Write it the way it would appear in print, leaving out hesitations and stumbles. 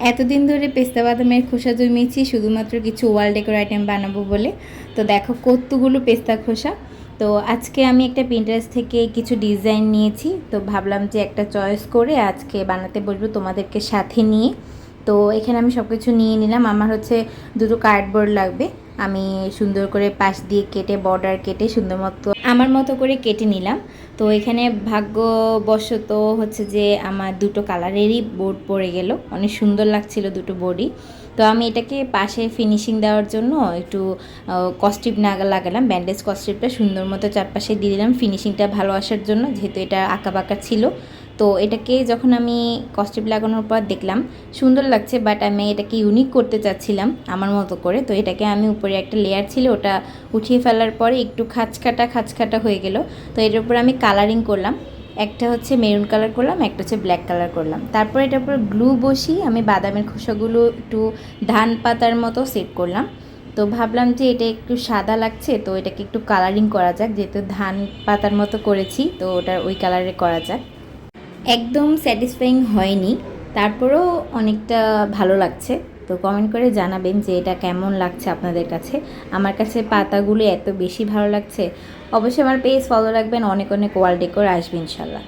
এতদিন ধরে পেস্তা বাদামের খোসা জমিয়েছি শুধুমাত্র কিছু ওয়াল ডেকোর আইটেম বানাবো বলে। তো দেখো কতগুলো পেস্তা খোসা। তো আজকে আমি একটা পিন্টারেস্ট থেকে কিছু ডিজাইন নিয়েছি, তো ভাবলাম যে একটা চয়েস করে আজকে বানাতে বলবো তোমাদেরকে সাথে নিয়ে। তো এখানে আমি সব কিছু নিয়ে নিলাম। আমার হচ্ছে দুটো কার্ডবোর্ড লাগবে, আমি সুন্দর করে পাশ দিয়ে কেটে বর্ডার কেটে সুন্দর মতো আমার মতো করে কেটে নিলাম। তো এখানে ভাগ্যবশত হচ্ছে যে আমার দুটো কালারেরই বোর্ড পড়ে গেল, অনেক সুন্দর লাগছিল দুটো বোর্ডই। তো আমি এটাকে পাশে ফিনিশিং দেওয়ার জন্য একটু কস্টিপ লাগালাম, ব্যান্ডেজ কস্টিপটা সুন্দর মতো চারপাশে দিয়ে দিলাম ফিনিশিংটা ভালো আসার জন্য, যেহেতু এটা আঁকা বাঁকা ছিল। তো এটাকে যখন আমি কস্টিপ লাগানোর পর দেখলাম সুন্দর লাগছে, বাট আমি এটাকে ইউনিক করতে চাচ্ছিলাম আমার মতো করে। তো এটাকে আমি উপরে একটা লেয়ার ছিল ওটা উঠিয়ে ফেলার পরে একটু খাঁচকাটা হয়ে গেল। তো এটার উপর আমি কালারিং করলাম, একটা হচ্ছে মেরুন কালার করলাম, একটা হচ্ছে ব্ল্যাক কালার করলাম। তারপর এটার উপর গ্লু বসিয়ে আমি বাদামের খোসাগুলো একটু ধান পাতার মতো সেট করলাম। তো ভাবলাম যে এটা একটু সাদা লাগছে, তো এটাকে একটু কালারিং করা যাক, যেহেতু ধান পাতার মতো করেছি তো ওটার ওই কালারে করা যাক। একদম স্যাটিসফাইং হয়নি, তারপরেও অনেকটা ভালো লাগছে। তো কমেন্ট করে জানাবেন যে এটা কেমন লাগছে আপনাদের কাছে। আমার কাছে পাতাগুলো এত বেশি ভালো লাগছে। অবশ্যই আমার পেজ ফলো রাখবেন, অনেক অনেক ওয়াল ডেকোর আসবে ইনশাল্লাহ।